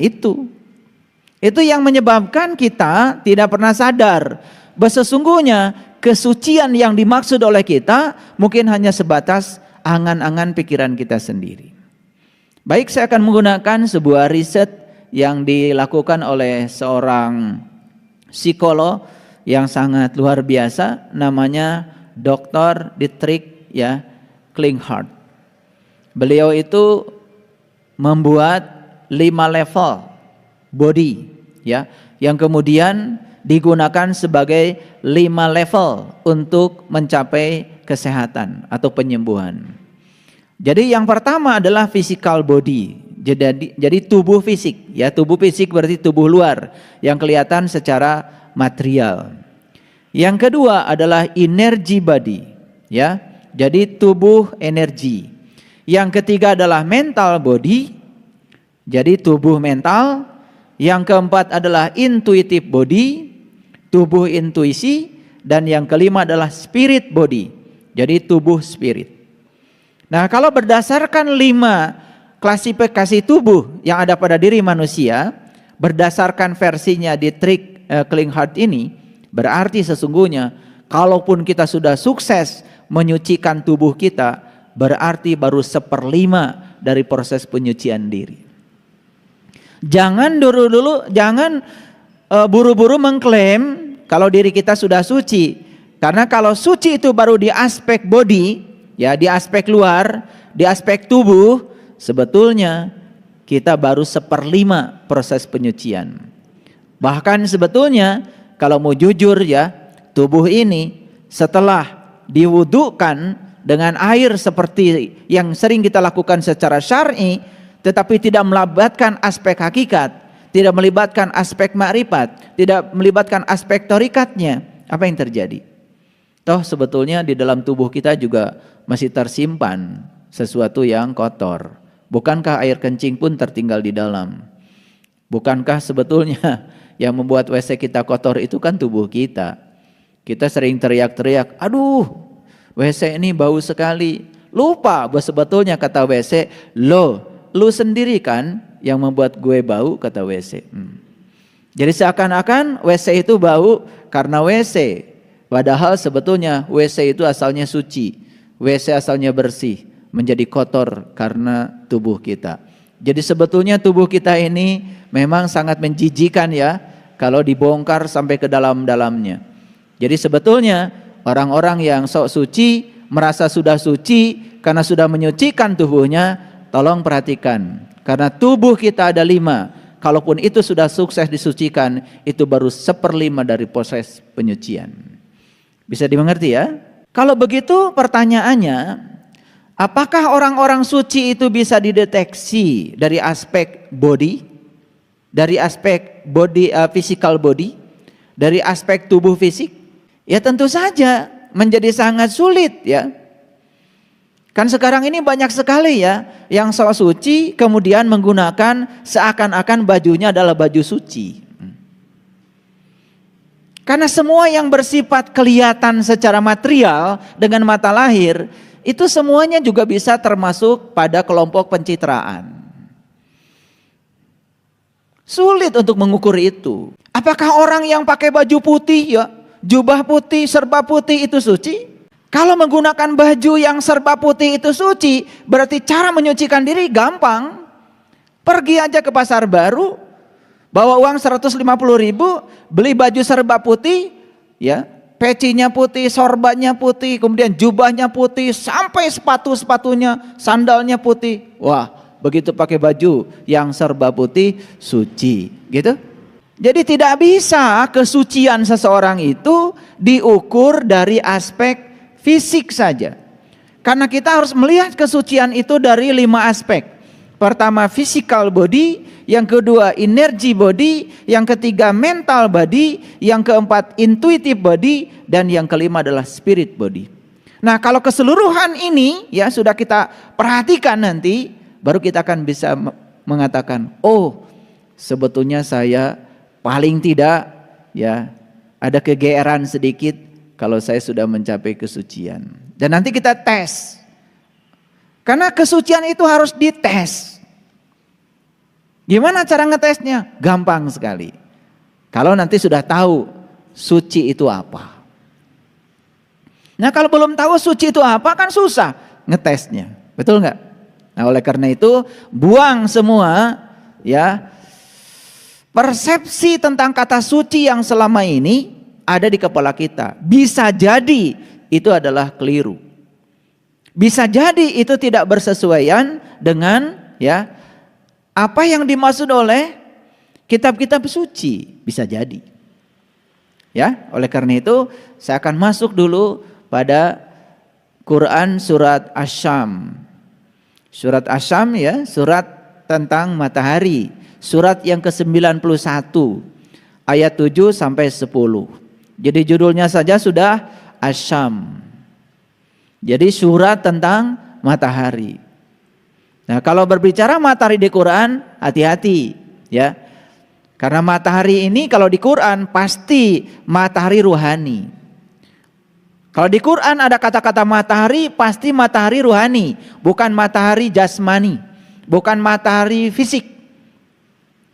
Itu yang menyebabkan kita tidak pernah sadar bahwa sesungguhnya kesucian yang dimaksud oleh kita mungkin hanya sebatas angan-angan pikiran kita sendiri. Baik, saya akan menggunakan sebuah riset yang dilakukan oleh seorang psikolog yang sangat luar biasa, namanya Dr. Dietrich Klinghardt. Beliau itu membuat 5 level body yang kemudian digunakan sebagai 5 level untuk mencapai kesehatan atau penyembuhan. Jadi yang pertama adalah physical body. Jadi tubuh fisik, tubuh fisik berarti tubuh luar yang kelihatan secara material. Yang kedua adalah energy body, jadi tubuh energi. Yang ketiga adalah mental body, jadi tubuh mental. Yang keempat adalah intuitive body, tubuh intuisi. Dan yang kelima adalah spirit body, jadi tubuh spirit. Nah, kalau berdasarkan 5 klasifikasi tubuh yang ada pada diri manusia, berdasarkan versinya Dietrich Klinghardt ini, berarti sesungguhnya kalaupun kita sudah sukses menyucikan tubuh kita, berarti baru 1/5 dari proses penyucian diri. Jangan buru-buru mengklaim kalau diri kita sudah suci. Karena kalau suci itu baru di aspek body, di aspek luar, di aspek tubuh, sebetulnya kita baru 1/5 proses penyucian. Bahkan sebetulnya kalau mau jujur tubuh ini setelah diwudukan dengan air seperti yang sering kita lakukan secara syar'i, tetapi tidak melibatkan aspek hakikat, tidak melibatkan aspek makrifat, tidak melibatkan aspek torikatnya, apa yang terjadi? Toh sebetulnya di dalam tubuh kita juga masih tersimpan sesuatu yang kotor. Bukankah air kencing pun tertinggal di dalam? Bukankah sebetulnya yang membuat WC kita kotor itu kan tubuh kita? Kita sering teriak-teriak, aduh WC ini bau sekali. Lupa bahwa sebetulnya kata WC, lu sendiri kan yang membuat gue bau, kata WC. Jadi seakan-akan WC itu bau karena WC. Padahal sebetulnya WC itu asalnya suci. WC asalnya bersih, menjadi kotor karena tubuh kita. Jadi sebetulnya tubuh kita ini memang sangat menjijikan kalau dibongkar sampai ke dalam-dalamnya. Jadi sebetulnya orang-orang yang sok suci merasa sudah suci karena sudah menyucikan tubuhnya, tolong perhatikan. Karena tubuh kita ada 5, kalaupun itu sudah sukses disucikan, itu baru 1/5 dari proses penyucian. Bisa dimengerti ya? Kalau begitu pertanyaannya, apakah orang-orang suci itu bisa dideteksi dari aspek body, dari aspek body, physical body, dari aspek tubuh fisik? Ya tentu saja menjadi sangat sulit Kan sekarang ini banyak sekali yang sok suci kemudian menggunakan seakan-akan bajunya adalah baju suci. Karena semua yang bersifat kelihatan secara material dengan mata lahir, itu semuanya juga bisa termasuk pada kelompok pencitraan. Sulit untuk mengukur itu. Apakah orang yang pakai baju putih jubah putih, serba putih itu suci? Kalau menggunakan baju yang serba putih itu suci, berarti cara menyucikan diri gampang. Pergi aja ke pasar baru, bawa uang 150.000, beli baju serba putih, pecinya putih, sorbannya putih, kemudian jubahnya putih, sampai sepatu-sepatunya, sandalnya putih. Wah, begitu pakai baju yang serba putih, suci, gitu. Jadi tidak bisa kesucian seseorang itu diukur dari aspek fisik saja. Karena kita harus melihat kesucian itu dari 5 aspek. Pertama physical body, yang kedua energy body, yang ketiga mental body, yang keempat intuitive body, dan yang kelima adalah spirit body. Nah, kalau keseluruhan ini sudah kita perhatikan nanti, baru kita akan bisa mengatakan, oh sebetulnya saya paling tidak ada kegeeran sedikit kalau saya sudah mencapai kesucian. Dan nanti kita tes. Karena kesucian itu harus dites. Gimana cara ngetesnya? Gampang sekali. Kalau nanti sudah tahu suci itu apa. Nah kalau belum tahu suci itu apa kan susah ngetesnya. Betul nggak? Nah oleh karena itu buang semua ya persepsi tentang kata suci yang selama ini ada di kepala kita. Bisa jadi itu adalah keliru. Bisa jadi itu tidak bersesuaian dengan ya apa yang dimaksud oleh kitab-kitab suci, bisa jadi. Ya, oleh karena itu saya akan masuk dulu pada Quran surat Asy-Syam. Surat Asy-Syam ya, surat tentang matahari, surat yang ke-91 ayat 7 sampai 10. Jadi judulnya saja sudah Asy-Syam. Jadi surat tentang matahari. Nah, kalau berbicara matahari di Quran, hati-hati ya. Karena matahari ini kalau di Quran pasti matahari ruhani. Kalau di Quran ada kata-kata matahari, pasti matahari ruhani, bukan matahari jasmani, bukan matahari fisik.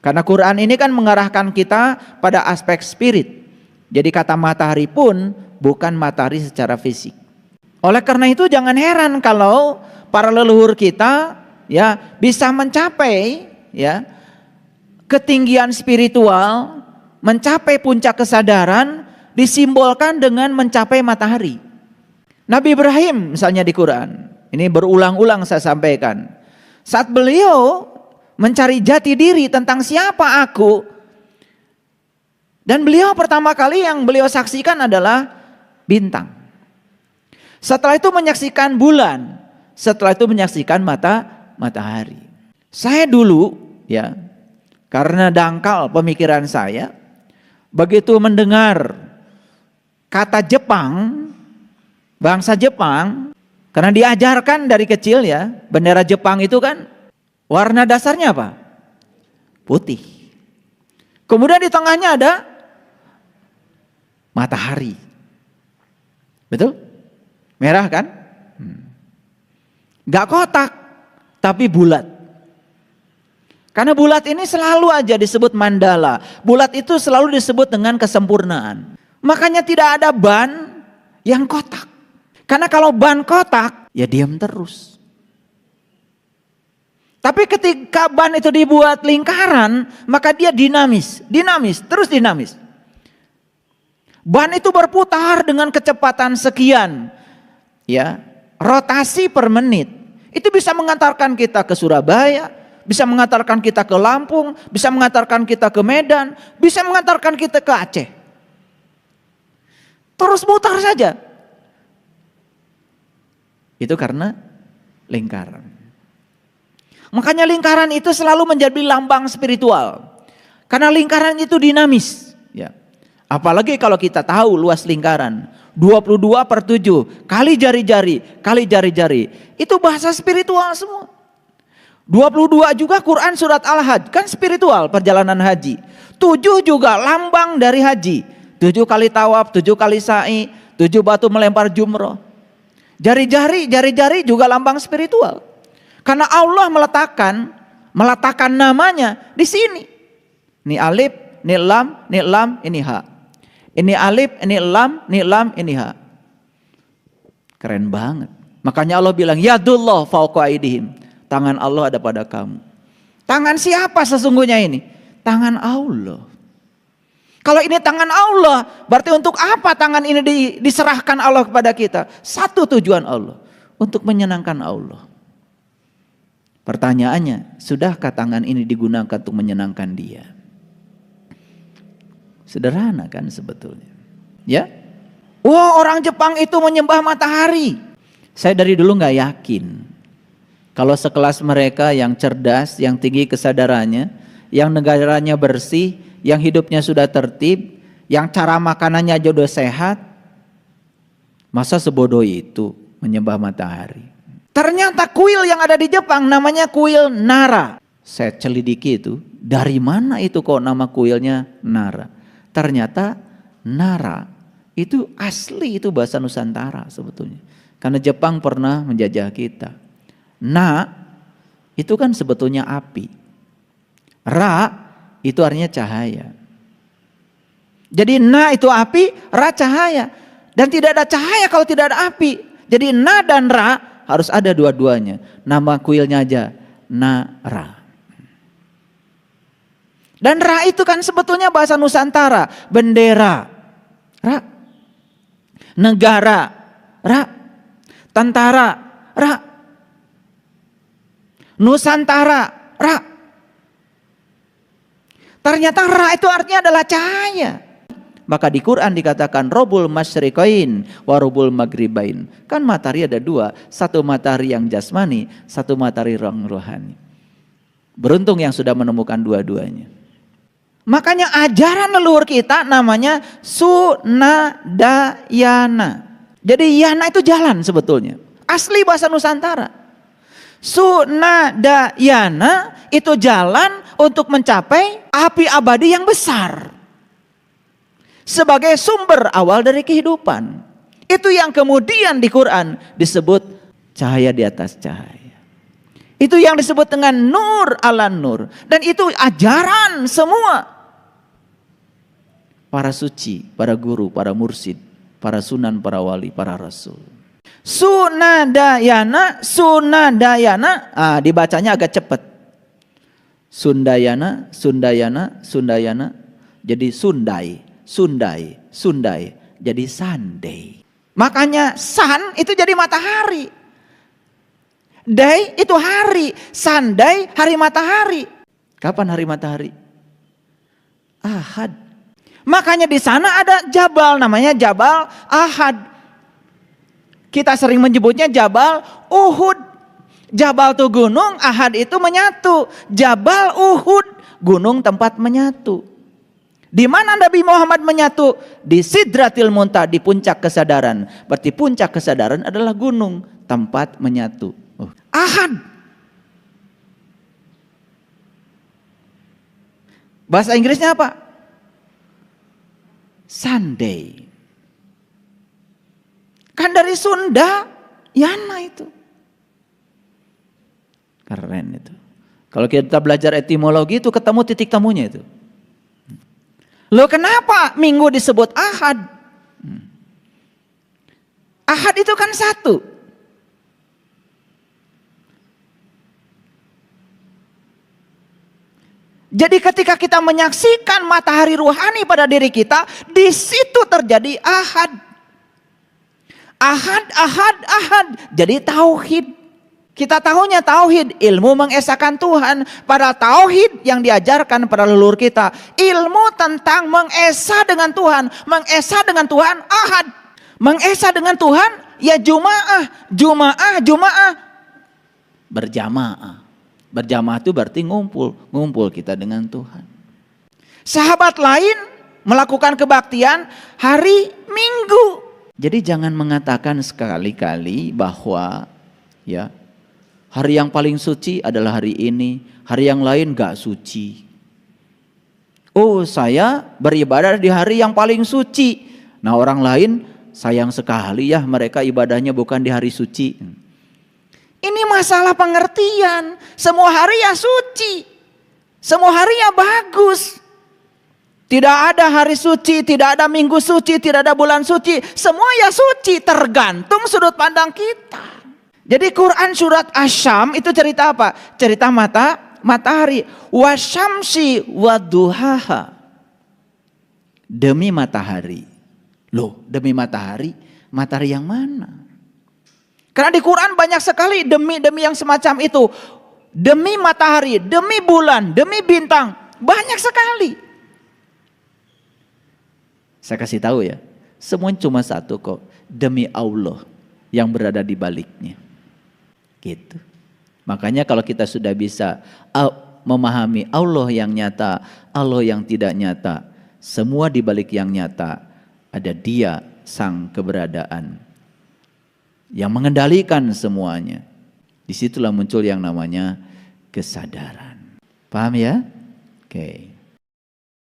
Karena Quran ini kan mengarahkan kita pada aspek spirit. Jadi kata matahari pun bukan matahari secara fisik. Oleh karena itu jangan heran kalau para leluhur kita ya bisa mencapai ya ketinggian spiritual, mencapai puncak kesadaran disimbolkan dengan mencapai matahari. Nabi Ibrahim misalnya di Quran, ini berulang-ulang saya sampaikan. Saat beliau mencari jati diri tentang siapa aku, dan beliau pertama kali yang beliau saksikan adalah bintang. Setelah itu menyaksikan bulan, setelah itu menyaksikan matahari. Saya dulu ya, karena dangkal pemikiran saya, begitu mendengar kata Jepang, bangsa Jepang, karena diajarkan dari kecil ya, bendera Jepang itu kan warna dasarnya apa? Putih. Kemudian di tengahnya ada matahari. Betul? Merah kan? Gak kotak, tapi bulat. Karena bulat ini selalu aja disebut mandala. Bulat itu selalu disebut dengan kesempurnaan. Makanya tidak ada ban yang kotak. Karena kalau ban kotak, ya diam terus. Tapi ketika ban itu dibuat lingkaran, maka dia dinamis, terus dinamis. Ban itu berputar dengan kecepatan sekian. Ya, rotasi per menit itu bisa mengantarkan kita ke Surabaya, bisa mengantarkan kita ke Lampung, bisa mengantarkan kita ke Medan, bisa mengantarkan kita ke Aceh. Terus mutar saja. Itu karena lingkaran. Makanya lingkaran itu selalu menjadi lambang spiritual. Karena lingkaran itu dinamis, ya. Apalagi kalau kita tahu luas lingkaran 22/7 kali jari-jari. Itu bahasa spiritual semua. 22 juga Quran surat Al-Hajj, kan spiritual perjalanan haji. 7 juga lambang dari haji. 7 kali tawaf, 7 kali sa'i, 7 batu melempar jumroh. Jari-jari juga lambang spiritual. Karena Allah meletakkan namanya di sini. Ini alif, ini lam, ini ha. Ini alif, ini lam, ini ha. Keren banget. Makanya Allah bilang, yadullah fauqa aydihim. Tangan Allah ada pada kamu. Tangan siapa sesungguhnya ini? Tangan Allah. Kalau ini tangan Allah, berarti untuk apa tangan ini diserahkan Allah kepada kita? Satu tujuan Allah, untuk menyenangkan Allah. Pertanyaannya, sudahkah tangan ini digunakan untuk menyenangkan Dia? Sederhana kan sebetulnya. Ya? Wah, orang Jepang itu menyembah matahari. Saya dari dulu gak yakin. Kalau sekelas mereka yang cerdas, yang tinggi kesadarannya, yang negaranya bersih, yang hidupnya sudah tertib, yang cara makanannya aja udah sehat, masa sebodoh itu menyembah matahari? Ternyata kuil yang ada di Jepang namanya kuil Nara. Saya celidiki itu, dari mana itu kok nama kuilnya Nara? Ternyata Nara itu asli, itu bahasa Nusantara sebetulnya. Karena Jepang pernah menjajah kita. Na itu kan sebetulnya api. Ra itu artinya cahaya. Jadi na itu api, ra cahaya. Dan tidak ada cahaya kalau tidak ada api. Jadi na dan ra harus ada dua-duanya. Nama kuilnya aja na ra. Dan ra itu kan sebetulnya bahasa Nusantara. Bendera, ra. Negara, ra. Tentara, ra. Nusantara, ra. Ternyata ra itu artinya adalah cahaya. Maka di Quran dikatakan Robul Masyriqain wa Robul Maghribain. Kan matahari ada dua, satu matahari yang jasmani, satu matahari yang rohani. Beruntung yang sudah menemukan dua-duanya. Makanya ajaran leluhur kita namanya Sunadayana. Jadi yana itu jalan sebetulnya. Asli bahasa Nusantara. Sunadayana itu jalan untuk mencapai api abadi yang besar. Sebagai sumber awal dari kehidupan. Itu yang kemudian di Quran disebut cahaya di atas cahaya. Itu yang disebut dengan nur ala nur. Dan itu ajaran semua para suci, para guru, para mursyid, para sunan, para wali, para rasul. Sunadayana, Sunadayana, dibacanya agak cepat. Sundayana, Sundayana, Sundayana, jadi Sundai, Sundai, Sundai, jadi Sunday. Makanya sun itu jadi matahari. Day itu hari, Sunday hari matahari. Kapan hari matahari? Ahad. Makanya di sana ada jabal namanya Jabal Ahad. Kita sering menyebutnya Jabal Uhud. Jabal itu gunung, Ahad itu menyatu. Jabal Uhud, gunung tempat menyatu. Di mana Nabi Muhammad menyatu? Di Sidratil Muntaha, di puncak kesadaran. Berarti puncak kesadaran adalah gunung, tempat menyatu. Ahad. Bahasa Inggrisnya apa? Sunday. Kan dari Sunda, yana itu. Keren itu. Kalau kita belajar etimologi itu ketemu titik temunya itu. Loh kenapa minggu disebut Ahad? Ahad itu kan satu. Jadi ketika kita menyaksikan matahari ruhani pada diri kita, di situ terjadi ahad. Ahad, ahad, ahad. Jadi tauhid. Kita tahunya tauhid, ilmu mengesahkan Tuhan. Pada tauhid yang diajarkan pada leluhur kita, ilmu tentang mengesah dengan Tuhan. Mengesah dengan Tuhan ahad. Mengesah dengan Tuhan ya jumaah, jumaah, jumaah. Berjamaah. Berjamaah itu berarti ngumpul kita dengan Tuhan. Sahabat lain melakukan kebaktian hari Minggu. Jadi jangan mengatakan sekali-kali bahwa ya hari yang paling suci adalah hari ini, hari yang lain gak suci. Oh, saya beribadah di hari yang paling suci. Nah, orang lain sayang sekali ya mereka ibadahnya bukan di hari suci. Ini masalah pengertian. Semua hari ya suci. Semua hari ya bagus. Tidak ada hari suci, tidak ada minggu suci, tidak ada bulan suci. Semua ya suci, tergantung sudut pandang kita. Jadi Quran surat Asy-Syams itu cerita apa? Cerita matahari. Wasyamsi waduhaha. Demi matahari. Loh, demi matahari? Matahari yang mana? Karena di Quran banyak sekali demi yang semacam itu. Demi matahari, demi bulan, demi bintang. Banyak sekali. Saya kasih tahu ya. Semuanya cuma satu kok. Demi Allah yang berada di baliknya. Gitu. Makanya kalau kita sudah bisa memahami Allah yang nyata, Allah yang tidak nyata. Semua di balik yang nyata. Ada Dia sang keberadaan yang mengendalikan semuanya. Disitulah muncul yang namanya kesadaran. Paham ya? Oke.